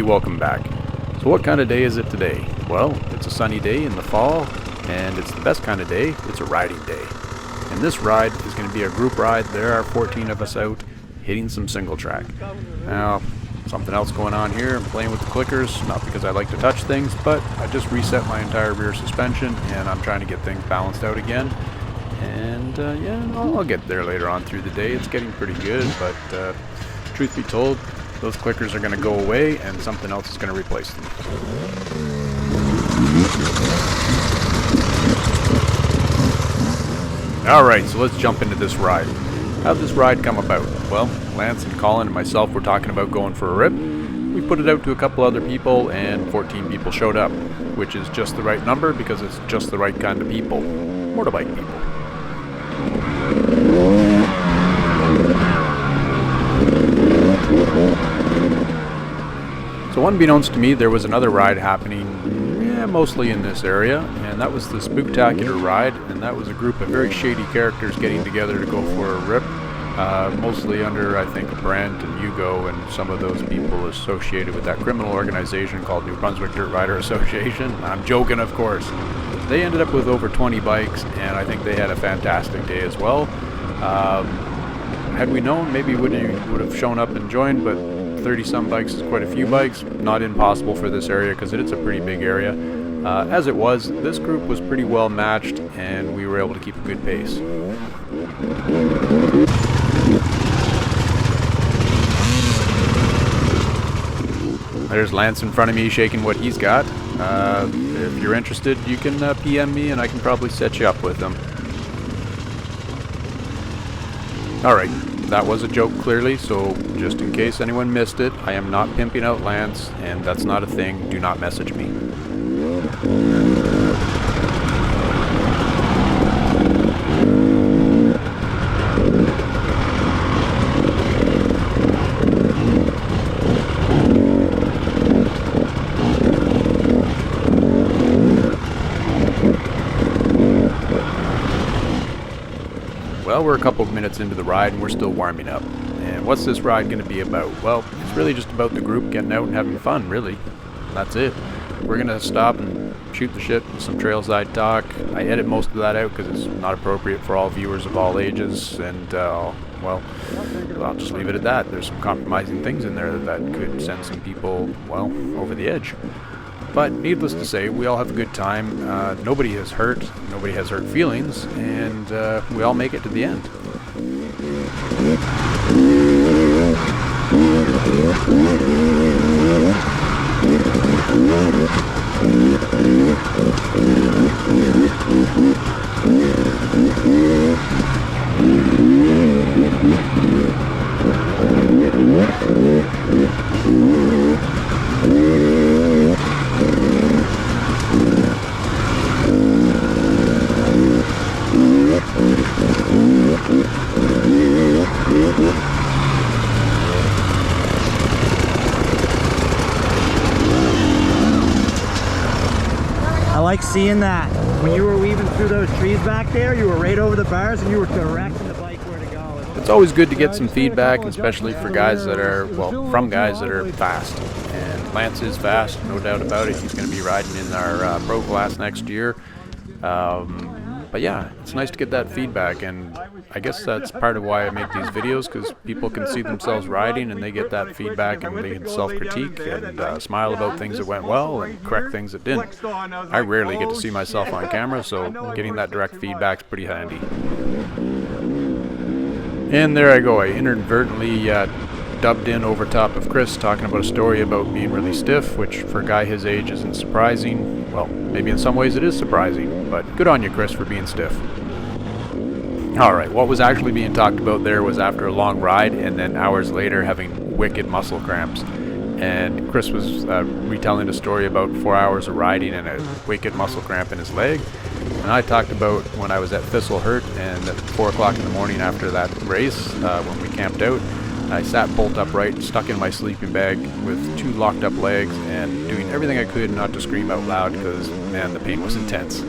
welcome back. So what kind of day is it today? Well, it's a sunny day in the fall, and it's the best kind of day. It's a riding day. And this ride is going to be a group ride. There are 14 of us out hitting some single track. Now, something else going on here. I'm playing with the clickers, not because I like to touch things, but I just reset my entire rear suspension, and I'm trying to get things balanced out again. And yeah, I'll get there later on through the day. It's getting pretty good, but truth be told, those clickers are going to go away and something else is going to replace them. Alright, so let's jump into this ride. How'd this ride come about? Well, Lance and Colin and myself were talking about going for a rip. We put it out to a couple other people and 14 people showed up, which is just the right number because it's just the right kind of people. Motorbike people. So unbeknownst to me, there was another ride happening, mostly in this area, and that was the Spooktacular ride, and that was a group of very shady characters getting together to go for a rip, mostly under, I think, Brent and Hugo and some of those people associated with that criminal organization called New Brunswick Dirt Rider Association. I'm joking, of course. They ended up with over 20 bikes, and I think they had a fantastic day as well. Had we known, maybe we would have shown up and joined, but 30-some bikes is quite a few bikes. Not impossible for this area because it's a pretty big area. As it was, this group was pretty well matched, and we were able to keep a good pace. There's Lance in front of me shaking what he's got. If you're interested, you can PM me and I can probably set you up with them. Alright, that was a joke clearly, so just in case anyone missed it, I am not pimping out Lance, and that's not a thing. Do not message me. Well, we're a couple of minutes into the ride and we're still warming up. And what's this ride going to be about? Well, it's really just about the group getting out and having fun, really. That's it. We're going to stop and shoot the shit with some Trailside talk. I edit most of that out because it's not appropriate for all viewers of all ages. And, well, I'll just leave it at that. There's some compromising things in there that could send some people, well, over the edge. But needless to say, we all have a good time. Nobody has hurt feelings, and we all make it to the end. I like seeing that. When you were weaving through those trees back there, you were right over the bars and you were directing the bike where to go. It's always good to get some feedback, especially for guys that are, well, from guys that are fast. And Lance is fast, no doubt about it. He's going to be riding in our pro class next year. But yeah, it's nice to get that feedback, and I guess that's part of why I make these videos, because people can see themselves riding and they get that feedback and they can self-critique and smile about things that went well and correct things that didn't. I rarely get to see myself on camera, so getting that direct feedback's pretty handy. And there I go, I inadvertently dubbed in over top of Chris talking about a story about being really stiff, which for a guy his age isn't surprising. Well, maybe in some ways it is surprising, but good on you, Chris, for being stiff. Alright, what was actually being talked about there was after a long ride and then hours later having wicked muscle cramps. And Chris was retelling a story about 4 hours of riding and a wicked muscle cramp in his leg. And I talked about when I was at Thistleheart and at 4 o'clock in the morning after that race, when we camped out, I sat bolt upright, stuck in my sleeping bag with 2 locked up legs and doing everything I could not to scream out loud because, man, the pain was intense.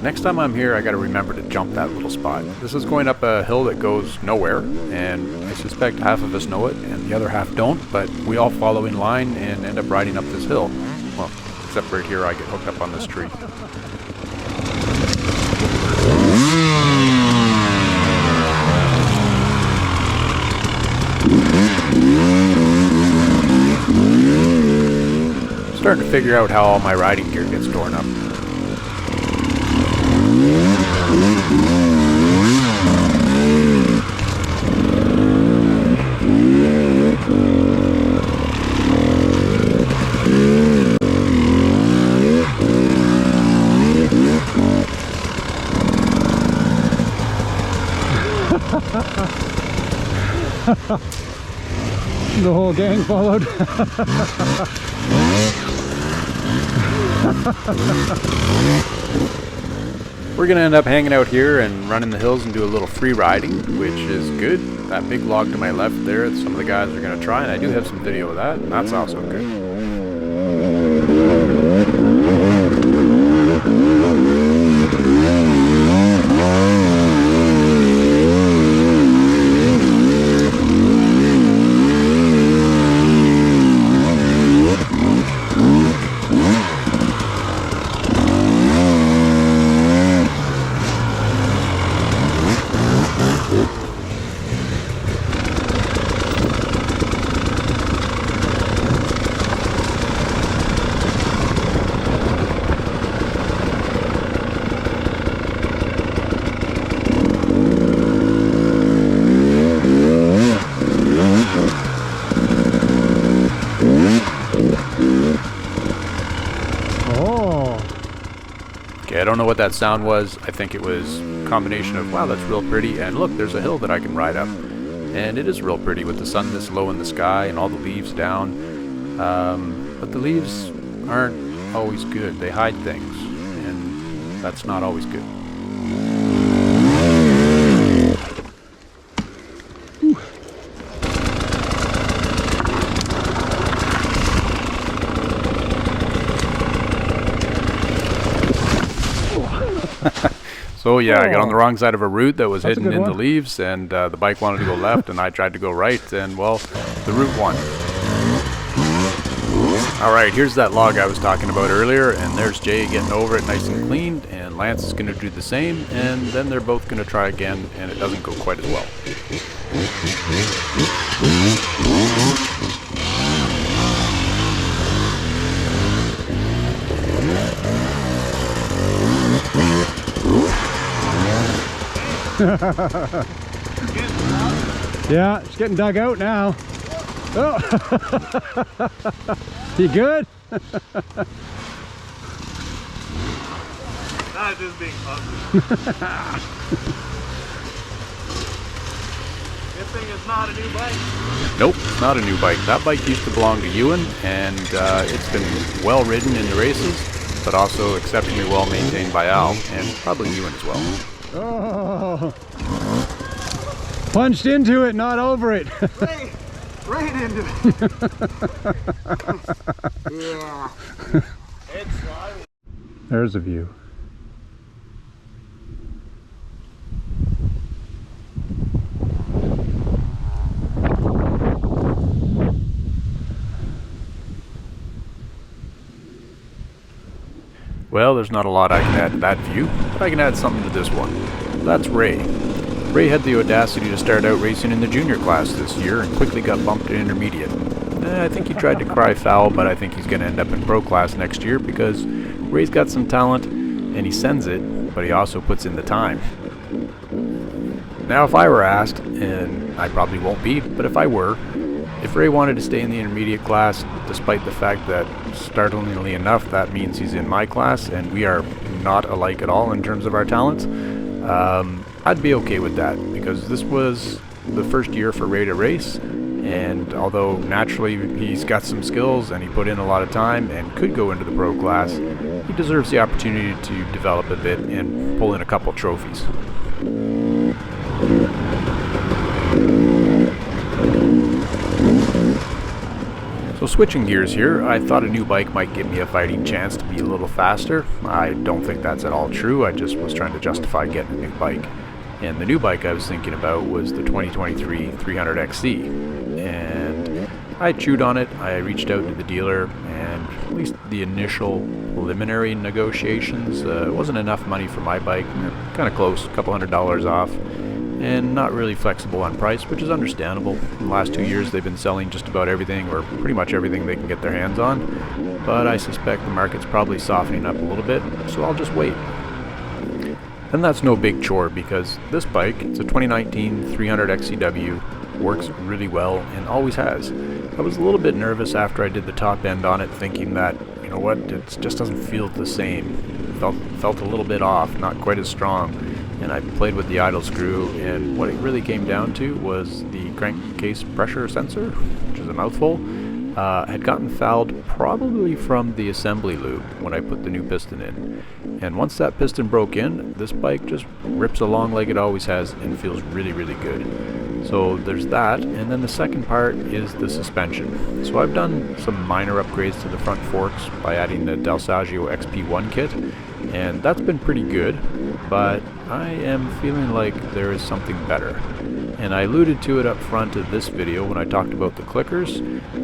next time I'm here, I gotta remember to jump that little spot. This is going up a hill that goes nowhere, and I suspect half of us know it and the other half don't, but we all follow in line and end up riding up this hill. Well, except right here I get hooked up on this tree. Starting to figure out how all my riding gear gets torn up. The whole gang followed. We're gonna end up hanging out here and running the hills and do a little free riding, which is good. That big log to my left there, some of the guys are gonna try, and I do have some video of that, and that's also good. I don't know what that sound was. I think it was a combination of, wow, that's real pretty, and look, there's a hill that I can ride up. And it is real pretty with the sun this low in the sky and all the leaves down. But the leaves aren't always good. They hide things, and that's not always good. So yeah, I got on the wrong side of a root that was hidden in the leaves, and the bike wanted to go left, and I tried to go right, and well, the root won. Alright, here's that log I was talking about earlier, and there's Jay getting over it nice and clean, and Lance is going to do the same, and then they're both going to try again, and it doesn't go quite as well. Yeah, it's getting dug out now. Oh, you good? That is being ugly. Good thing it's not a new bike. Nope, it's not a new bike. That bike used to belong to Ewan, and it's been well ridden in the races, but also exceptionally well maintained by Al, and probably Ewan as well. Oh, punched into it, not over it. Right into it. Yeah. It's slimy. There's a view. Well, there's not a lot I can add to that view, but I can add something to this one. That's Ray. Ray had the audacity to start out racing in the junior class this year and quickly got bumped to intermediate. I think he tried to cry foul, but I think he's going to end up in pro class next year because Ray's got some talent and he sends it, but he also puts in the time. Now, if I were asked, and I probably won't be, but if I were, if Ray wanted to stay in the intermediate class, despite the fact that, startlingly enough, that means he's in my class and we are not alike at all in terms of our talents, I'd be okay with that, because this was the first year for Ray to race, and although naturally he's got some skills and he put in a lot of time and could go into the pro class, he deserves the opportunity to develop a bit and pull in a couple trophies. So switching gears here, I thought a new bike might give me a fighting chance to be a little faster. I don't think that's at all true. I just was trying to justify getting a new bike. And the new bike I was thinking about was the 2023 300XC. And I chewed on it. I reached out to the dealer, and at least the initial preliminary negotiations, it wasn't enough money for my bike. Kind of close, a couple $100 off. And not really flexible on price, which is understandable. In the last 2 years they've been selling just about everything, or pretty much everything they can get their hands on, but I suspect the market's probably softening up a little bit, so I'll just wait. And that's no big chore, because this bike, it's a 2019 300 XCW, works really well and always has. I was a little bit nervous after I did the top end on it, thinking that, you know what, it just doesn't feel the same. Felt a little bit off, not quite as strong. And I played with the idle screw, and what it really came down to was the crankcase pressure sensor, which is a mouthful, had gotten fouled probably from the assembly lube when I put the new piston in. And once that piston broke in, this bike just rips along like it always has and feels really, really good. So there's that, and then the second part is the suspension. So I've done some minor upgrades to the front forks by adding the Del Saggio XP1 kit, and that's been pretty good, but I am feeling like there is something better. And I alluded to it up front of this video when I talked about the clickers.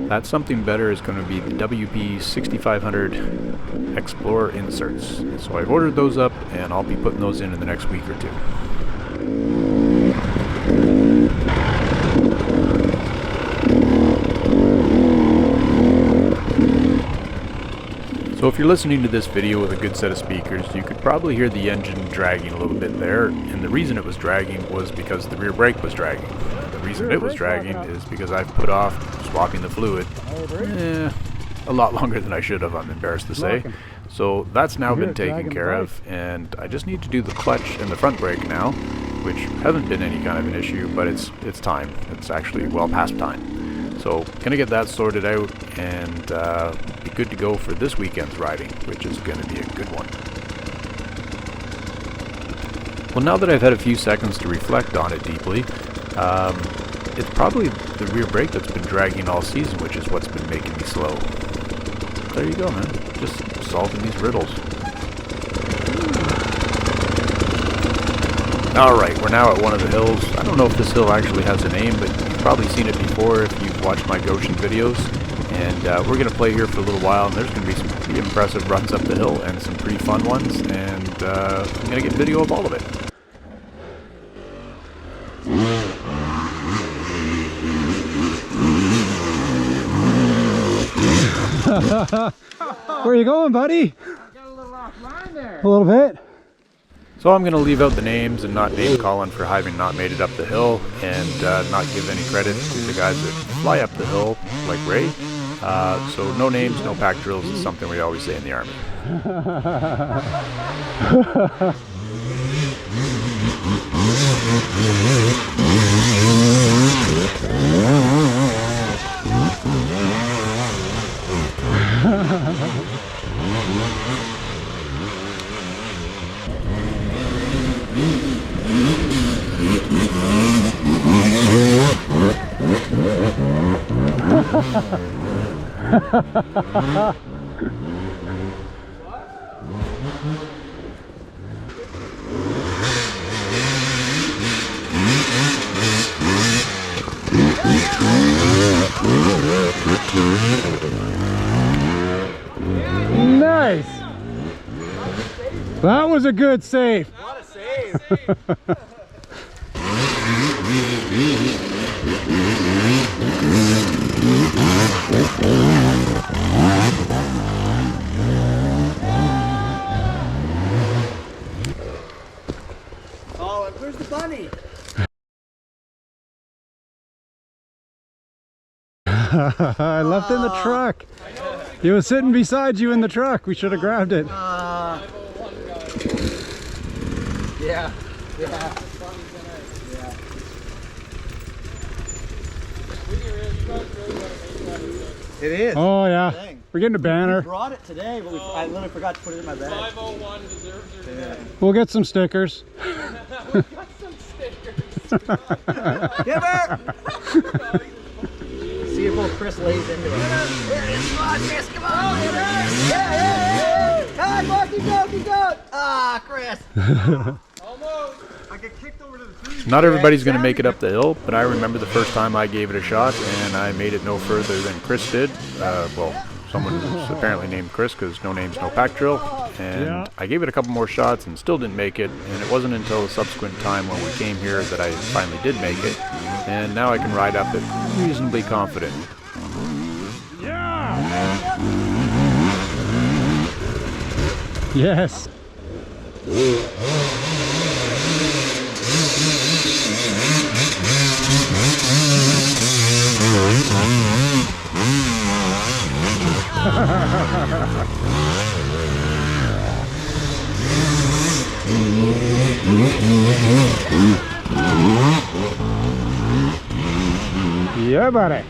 That something better is going to be the WP 6500 Explorer inserts. So I've ordered those up, and I'll be putting those in the next week or two. So if you're listening to this video with a good set of speakers, you could probably hear the engine dragging a little bit there, and the reason it was dragging was because the rear brake was dragging. The reason it was dragging is because I've put off swapping the fluid a lot longer than I should have, I'm embarrassed to say. So that's now been taken care of, and I just need to do the clutch and the front brake now, which hasn't been any kind of an issue, but it's time. It's actually well past time. So gonna get that sorted out and be good to go for this weekend's riding, which is gonna be a good one. Well, now that I've had a few seconds to reflect on it deeply, it's probably the rear brake that's been dragging all season, which is what's been making me slow. There you go, man. Just solving these riddles. Alright, we're now at one of the hills. I don't know if this hill actually has a name, but you've probably seen it before if you've watched my Goshen videos. And we're going to play here for a little while, and there's going to be some pretty impressive runs up the hill and some pretty fun ones, and I'm going to get video of all of it. Where are you going, buddy? I got a little offline there. A little bit. So I'm going to leave out the names and not name Colin for having not made it up the hill, and not give any credit to the guys that fly up the hill, like Ray. So no names, no pack drills is something we always say in the Army. Nice. That was a good save. What a save. Oh, where's the bunny? I left it in the truck. He was sitting beside you in the truck. We should have grabbed it. Yeah. It is. Oh yeah. Dang. We're getting a banner. Brought it today, but I literally forgot to put it in my bag. 501 deserves her name. We'll get some stickers. We got some stickers. Give it! See you both. until Chris lays into it. There it is. Come on, Chris. Come on. Yeah. Come on, keep going, keep going. Ah, Chris. Almost. I get kicked over to the tree. Not everybody's going to make it up the hill, but I remember the first time I gave it a shot, and I made it no further than Chris did. Well, someone who's apparently named Chris, because no name's no pack drill. And Yeah. I gave it a couple more shots and still didn't make it, and it wasn't until the subsequent time when we came here that I finally did make it. And now I can ride up it reasonably confident. Yes. Yeah, buddy.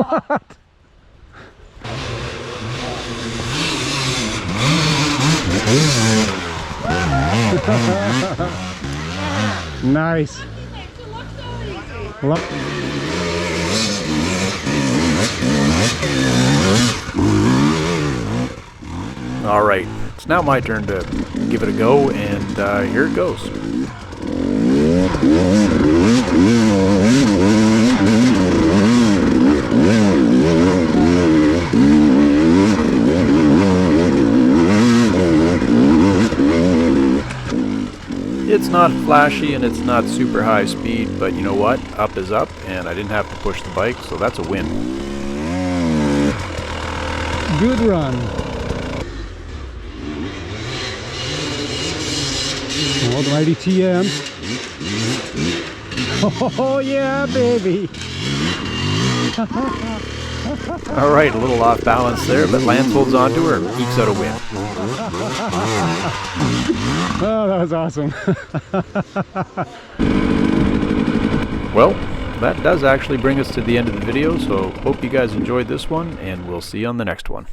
What? Nice. Look. All right, it's now my turn to give it a go, and here it goes. It's not flashy and it's not super high speed, but you know what? Up is up, and I didn't have to push the bike, so that's a win. Good run. Alrighty, TM. Oh yeah, baby. All right, a little off balance there, but Lance holds on to her and ekes out a win. Oh, that was awesome. Well, that does actually bring us to the end of the video, so hope you guys enjoyed this one, and we'll see you on the next one.